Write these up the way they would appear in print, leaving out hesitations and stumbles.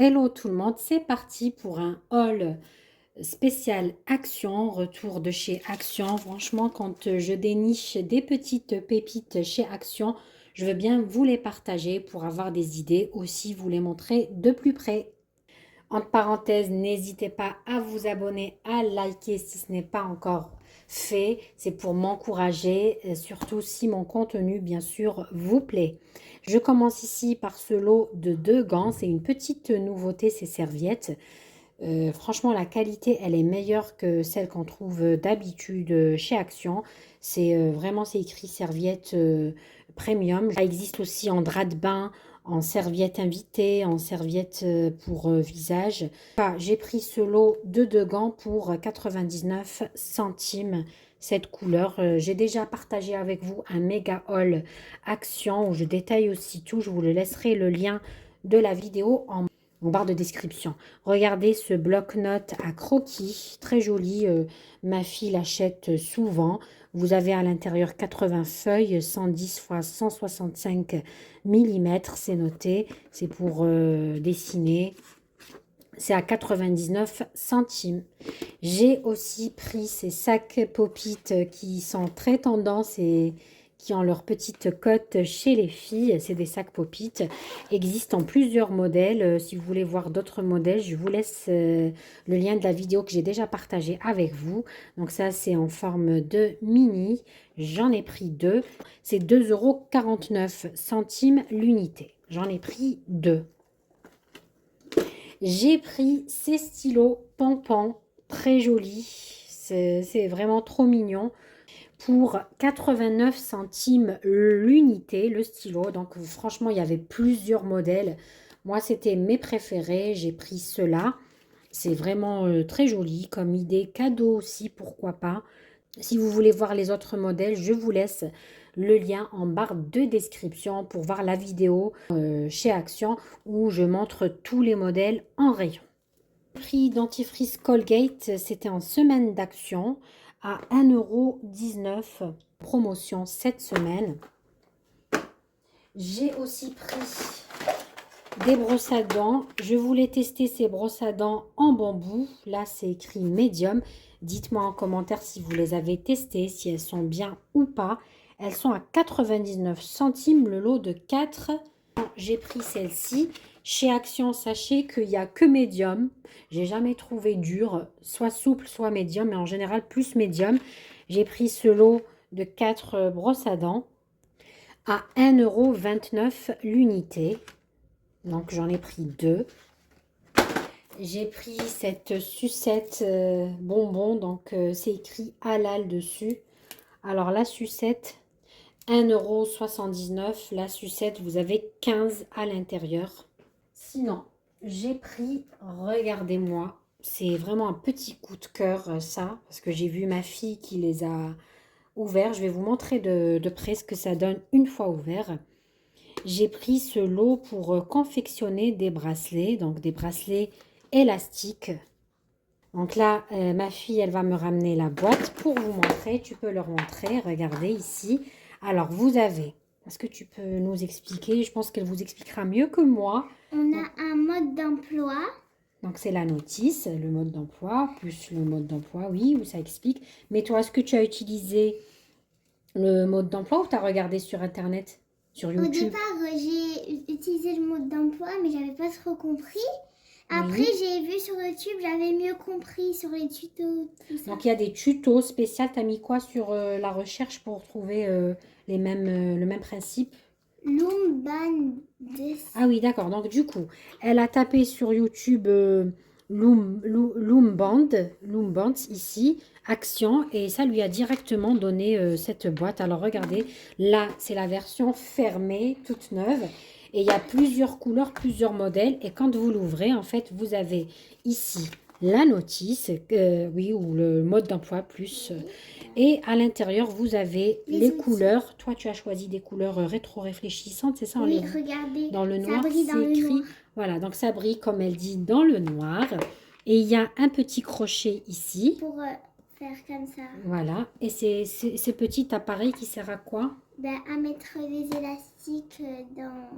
Hello tout le monde, c'est parti pour un haul spécial Action, retour de chez Action. Franchement, quand je déniche des petites pépites chez Action, je veux bien vous les partager pour avoir des idées, aussi vous les montrer de plus près. Entre parenthèses, n'hésitez pas à vous abonner, à liker si ce n'est pas encore fait. C'est pour m'encourager, surtout si mon contenu, bien sûr, vous plaît. Je commence ici par ce lot de 2 gants. C'est une petite nouveauté, ces serviettes. Franchement, la qualité, elle est meilleure que celle qu'on trouve d'habitude chez Action. C'est écrit serviette premium. Ça existe aussi en drap de bain, en serviette invitée, en serviette pour visage. J'ai pris ce lot de 2 gants pour 99 centimes. Cette couleur, j'ai déjà partagé avec vous un méga haul Action où je détaille aussi tout. Je vous le laisserai le lien de la vidéo en barre de description. Regardez ce bloc-notes à croquis, très joli. Ma fille l'achète souvent. Vous avez à l'intérieur 80 feuilles, 110 x 165 mm, c'est noté. C'est pour dessiner. C'est à 99 centimes. J'ai aussi pris ces sacs Pop-it qui sont très tendance et qui ont leur petite cote chez les filles. C'est des sacs Pop-it. Existent plusieurs modèles. Si vous voulez voir d'autres modèles, je vous laisse le lien de la vidéo que j'ai déjà partagée avec vous. Donc ça, c'est en forme de mini. J'en ai pris 2. C'est 2,49 € l'unité. J'en ai pris 2. J'ai pris ces stylos pompons, très jolis, c'est vraiment trop mignon, pour 89 centimes l'unité, le stylo. Donc franchement, il y avait plusieurs modèles. Moi, c'était mes préférés, j'ai pris ceux-là. C'est vraiment très joli comme idée, cadeau aussi, pourquoi pas. Si vous voulez voir les autres modèles, je vous laisse le lien en barre de description pour voir la vidéo chez Action où je montre tous les modèles en rayon. Le prix dentifrice Colgate, c'était en semaine d'action à 1,19 €, promotion cette semaine. J'ai aussi pris des brosses à dents. Je voulais tester ces brosses à dents en bambou. Là, c'est écrit médium. Dites-moi en commentaire si vous les avez testées, si elles sont bien ou pas. Elles sont à 99 centimes le lot de 4. J'ai pris celle-ci. Chez Action, sachez qu'il n'y a que médium. J'ai jamais trouvé dur, soit souple, soit médium, mais en général plus médium. J'ai pris ce lot de 4 brosses à dents à 1,29 € l'unité. Donc j'en ai pris 2. J'ai pris cette sucette bonbon, donc c'est écrit halal dessus. Alors la sucette, 1,79 €. La sucette, vous avez 15 à l'intérieur. Sinon, j'ai pris, regardez-moi, c'est vraiment un petit coup de cœur ça, parce que j'ai vu ma fille qui les a ouverts. Je vais vous montrer de près ce que ça donne une fois ouvert. J'ai pris ce lot pour confectionner des bracelets, donc des bracelets élastiques. Donc là, ma fille, elle va me ramener la boîte pour vous montrer. Tu peux leur montrer, regardez ici. Alors, vous avez, est-ce que tu peux nous expliquer? Je pense qu'elle vous expliquera mieux que moi. On a un mode d'emploi. Donc, c'est la notice, le mode d'emploi, plus le mode d'emploi, oui, où ça explique. Mais toi, est-ce que tu as utilisé le mode d'emploi ou tu as regardé sur Internet? Sur Au YouTube. départ, j'ai utilisé le mode d'emploi, mais j'avais pas trop compris. Après, Oui. j'ai vu sur YouTube, j'avais mieux compris sur les tutos, tout ça. Donc, il y a des tutos spéciaux. Tu as mis quoi sur la recherche pour trouver le même principe? Lumban. Ah oui, d'accord. Donc, du coup, elle a tapé sur YouTube Loomband, ici, Action, et ça lui a directement donné cette boîte. Alors, regardez, là, c'est la version fermée, toute neuve. Et il y a plusieurs couleurs, plusieurs modèles. Et quand vous l'ouvrez, en fait, vous avez ici la notice, oui, ou le mode d'emploi plus. Et à l'intérieur, vous avez les couleurs. Toi, tu as choisi des couleurs rétro-réfléchissantes, c'est ça? Oui, regardez, dans le ça noir, brille dans c'est le écrit. noir. Voilà, donc ça brille, comme elle dit, dans le noir. Et il y a un petit crochet ici. Pour faire comme ça. Voilà. Et c'est ce petit appareil qui sert à quoi? à mettre les élastiques dans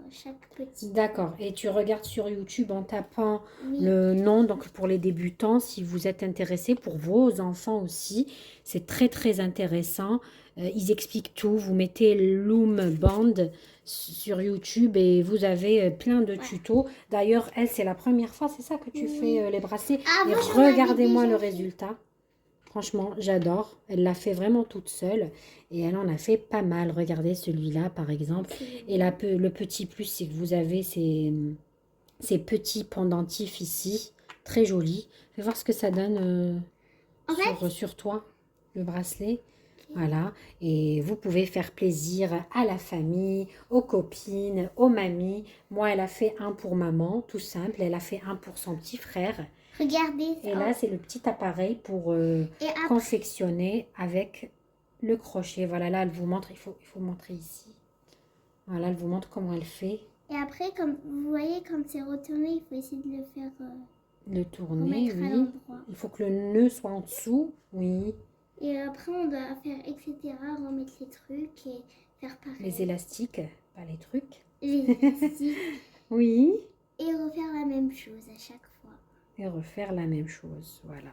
chaque petit. D'accord. Et tu regardes sur YouTube en tapant Oui. le nom, donc pour les débutants, si vous êtes intéressé, pour vos enfants aussi. C'est très très intéressant. Ils expliquent tout. Vous mettez Loom Band sur YouTube et vous avez plein de tutos. D'ailleurs, elle, c'est la première fois, c'est ça que tu fais les bracelets. Et Avant, j'en avais regardez-moi déjà le fait. résultat. Franchement, j'adore. Elle l'a fait vraiment toute seule et elle en a fait pas mal. Regardez celui-là, par exemple. Et là, le petit plus, c'est que vous avez ces petits pendentifs ici, très jolis. Fais voir ce que ça donne En fait, sur toi, le bracelet. Voilà, et vous pouvez faire plaisir à la famille, aux copines, aux mamies. Moi, elle a fait un pour maman, tout simple. Elle a fait un pour son petit frère. regardez. Et là, c'est le petit appareil pour Et après, confectionner avec le crochet. Voilà, là, elle vous montre, il faut montrer ici. Voilà, elle vous montre comment elle fait. et après, comme vous voyez, quand c'est retourné, il faut essayer de le faire Le tourner, remettre à oui. l'endroit. Il faut que le nœud soit en dessous, oui. Et après, on doit faire etc. Remettre les trucs et faire pareil. Les élastiques, pas les trucs. Les élastiques. Oui. Et refaire la même chose à chaque fois. Et refaire la même chose, voilà.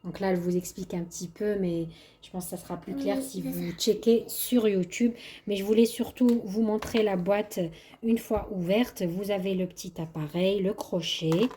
Donc là, elle vous explique un petit peu, mais je pense que ça sera plus clair si vous checkez sur YouTube. Mais je voulais surtout vous montrer la boîte une fois ouverte. Vous avez le petit appareil, le crochet.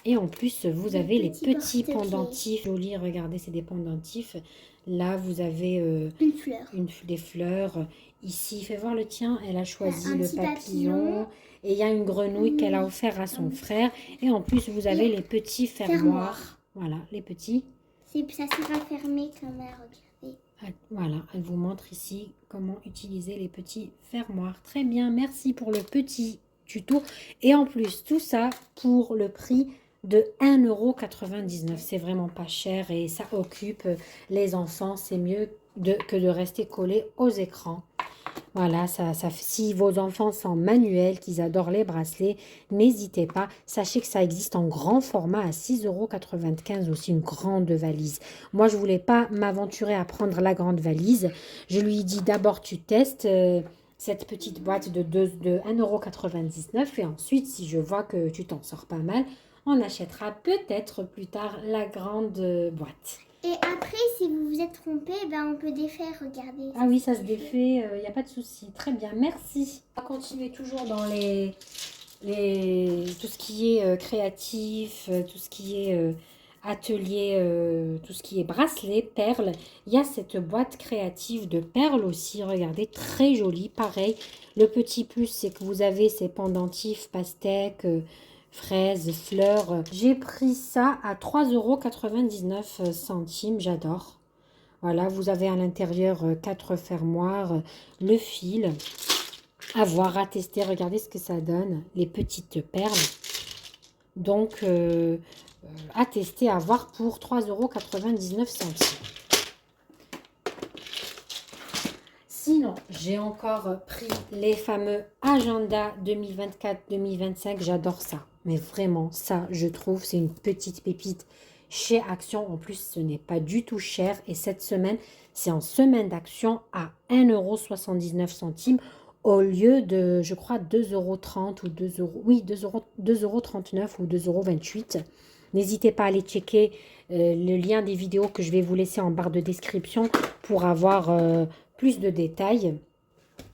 Et en plus, vous avez les petits pendentifs. Jolis, regardez, c'est des pendentifs. Là, vous avez une fleur. Des fleurs. Ici, fais voir le tien. Elle a choisi Un le petit papillon. Et il y a une grenouille qu'elle a offert à son frère. Et en plus, vous avez les petits fermoirs. Voilà, les petits. Ça sera fermé comme ça, regardez. Voilà, elle vous montre ici comment utiliser les petits fermoirs. Très bien, merci pour le petit tuto. Et en plus, tout ça pour le prix de 1,99 €. C'est vraiment pas cher et ça occupe les enfants. C'est mieux que de rester collé aux écrans. Voilà, si vos enfants sont manuels, qu'ils adorent les bracelets, n'hésitez pas. Sachez que ça existe en grand format à 6,95 € aussi, une grande valise. Moi, je ne voulais pas m'aventurer à prendre la grande valise. Je lui dis d'abord, tu testes cette petite boîte de 1,99 € et ensuite, si je vois que tu t'en sors pas mal, on achètera peut-être plus tard la grande boîte. Et après, si vous vous êtes trompé, on peut défaire, regardez. Ah oui, ça se défait, il n'y a pas de souci. Très bien, merci. On va continuer toujours dans tout ce qui est créatif, tout ce qui est atelier, tout ce qui est bracelet, perles. Il y a cette boîte créative de perles aussi, regardez, très jolie. Pareil, le petit plus, c'est que vous avez ces pendentifs, pastèques, fraises, fleurs. J'ai pris ça à 3,99 €, j'adore. Voilà, vous avez à l'intérieur 4 fermoirs, le fil, à voir, à tester. Regardez ce que ça donne, les petites perles. Donc, à tester, à voir pour 3,99 €. Sinon, j'ai encore pris les fameux agendas 2024-2025. J'adore ça. Mais vraiment, ça, je trouve, c'est une petite pépite chez Action. En plus, ce n'est pas du tout cher. Et cette semaine, c'est en semaine d'Action à 1,79 € au lieu de, je crois, 2,30 € ou 2 €. Oui, 2,39 € ou 2,28 €. N'hésitez pas à aller checker le lien des vidéos que je vais vous laisser en barre de description pour avoir plus de détails.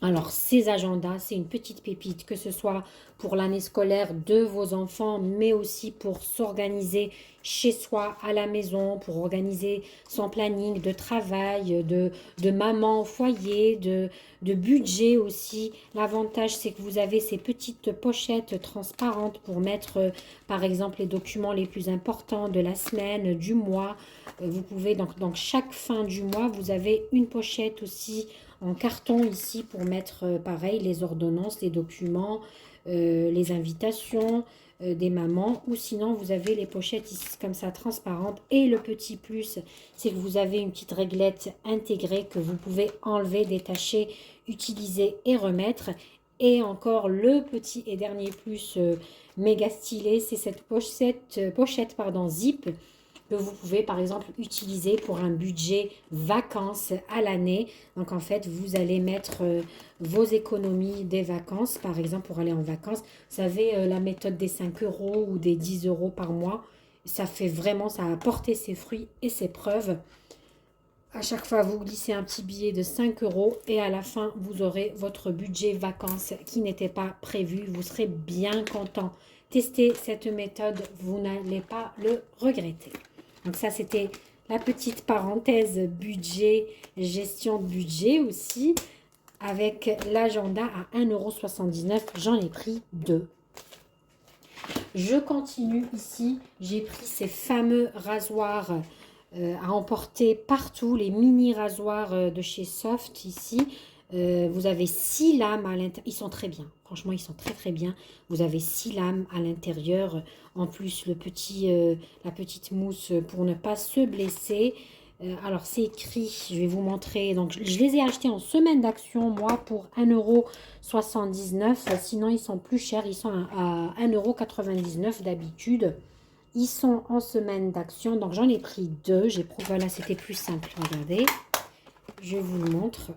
Alors, ces agendas, c'est une petite pépite, que ce soit pour l'année scolaire de vos enfants, mais aussi pour s'organiser chez soi, à la maison, pour organiser son planning de travail, de maman au foyer, de budget aussi. L'avantage, c'est que vous avez ces petites pochettes transparentes pour mettre, par exemple, les documents les plus importants de la semaine, du mois. Vous pouvez, donc chaque fin du mois, vous avez une pochette aussi en carton ici pour mettre pareil les ordonnances, les documents, les invitations des mamans, ou sinon vous avez les pochettes ici comme ça transparentes. Et le petit plus, c'est que vous avez une petite réglette intégrée que vous pouvez enlever, détacher, utiliser et remettre. Et encore le petit et dernier plus méga stylé, c'est cette pochette zip que vous pouvez par exemple utiliser pour un budget vacances à l'année. Donc en fait, vous allez mettre vos économies des vacances, par exemple pour aller en vacances. Vous savez, la méthode des 5 euros ou des 10 euros par mois, ça fait vraiment, ça a apporté ses fruits et ses preuves. À chaque fois, vous glissez un petit billet de 5 euros et à la fin, vous aurez votre budget vacances qui n'était pas prévu. Vous serez bien content. Testez cette méthode, vous n'allez pas le regretter. Donc ça, c'était la petite parenthèse budget, gestion de budget aussi. Avec l'agenda à 1,79 €, j'en ai pris 2. Je continue ici. J'ai pris ces fameux rasoirs à emporter partout, les mini rasoirs de chez Soft ici. Vous avez 6 lames à l'intérieur. Ils sont très bien. Franchement, ils sont très très bien. Vous avez 6 lames à l'intérieur. En plus, la petite mousse pour ne pas se blesser. Alors, c'est écrit, je vais vous montrer. Donc, je les ai achetés en semaine d'action, moi, pour 1,79 €. Sinon, ils sont plus chers. Ils sont à 1,99 € d'habitude. Ils sont en semaine d'action. Donc, j'en ai pris 2. Voilà, c'était plus simple. Regardez. Je vous le montre.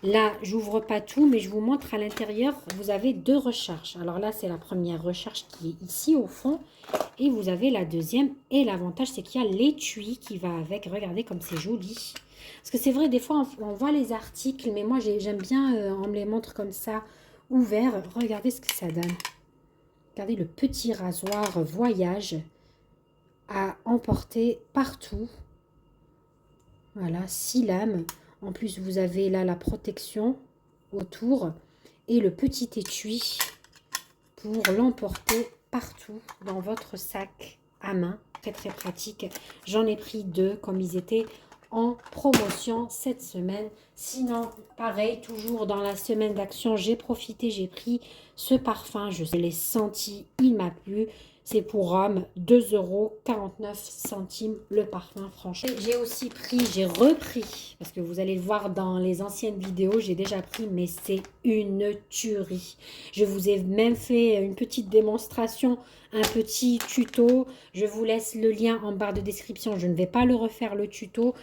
Là, j'ouvre pas tout, mais je vous montre à l'intérieur, vous avez 2 recharges. Alors là, c'est la première recharge qui est ici au fond. Et vous avez la deuxième. Et l'avantage, c'est qu'il y a l'étui qui va avec. Regardez comme c'est joli. Parce que c'est vrai, des fois, on voit les articles, mais moi, j'aime bien, on me les montre comme ça, ouverts. Regardez ce que ça donne. Regardez le petit rasoir voyage à emporter partout. Voilà, 6 lames. En plus, vous avez là la protection autour et le petit étui pour l'emporter partout dans votre sac à main. Très très pratique. J'en ai pris 2 comme ils étaient en promotion cette semaine. Sinon, pareil, toujours dans la semaine d'action, j'ai profité, j'ai pris ce parfum. Je l'ai senti, il m'a plu. C'est pour homme, 2,49 € le parfum, franchement. J'ai aussi pris, j'ai repris, parce que vous allez le voir dans les anciennes vidéos, j'ai déjà pris, mais c'est une tuerie. Je vous ai même fait une petite démonstration, un petit tuto. Je vous laisse le lien en barre de description. Je ne vais pas le refaire, le tuto,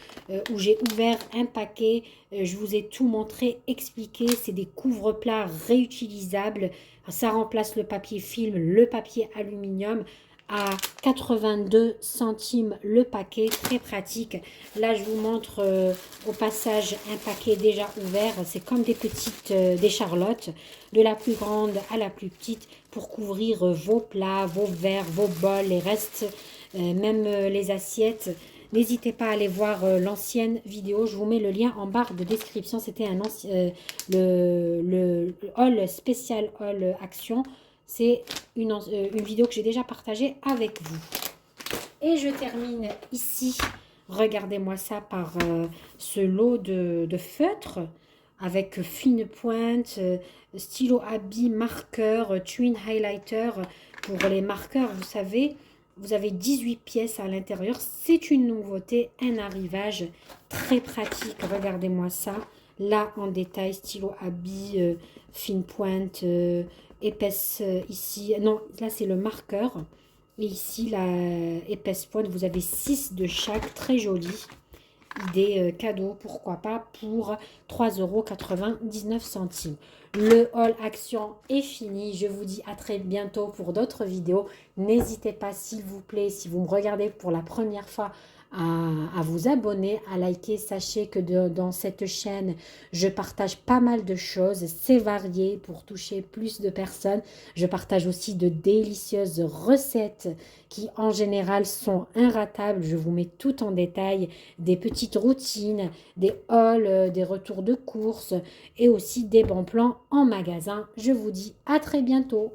où j'ai ouvert un paquet. Je vous ai tout montré, expliqué. C'est des couvre-plats réutilisables. Ça remplace le papier film, le papier aluminium à 82 centimes le paquet, très pratique. Là, je vous montre au passage un paquet déjà ouvert. C'est comme des petites, des charlottes, de la plus grande à la plus petite pour couvrir vos plats, vos verres, vos bols, les restes, même les assiettes. N'hésitez pas à aller voir l'ancienne vidéo. Je vous mets le lien en barre de description. C'était un le haul spécial haul action. C'est une vidéo que j'ai déjà partagée avec vous. Et je termine ici. Regardez-moi ça par ce lot de feutres avec fine pointe, stylo à billes, marqueur, twin highlighter pour les marqueurs, vous savez. Vous avez 18 pièces à l'intérieur. C'est une nouveauté, un arrivage très pratique. Regardez-moi ça. Là, en détail, stylo à billes, fine pointe, épaisse ici. Non, là, c'est le marqueur. Et ici, la épaisse pointe. Vous avez 6 de chaque. Très joli. Idée cadeau, pourquoi pas, pour 3,99 €. Le haul action est fini. Je vous dis à très bientôt pour d'autres vidéos. N'hésitez pas, s'il vous plaît, si vous me regardez pour la première fois, à vous abonner, à liker. Sachez que dans cette chaîne, je partage pas mal de choses. C'est varié pour toucher plus de personnes. Je partage aussi de délicieuses recettes qui, en général, sont inratables. Je vous mets tout en détail. Des petites routines, des hauls, des retours de courses et aussi des bons plans en magasin. Je vous dis à très bientôt.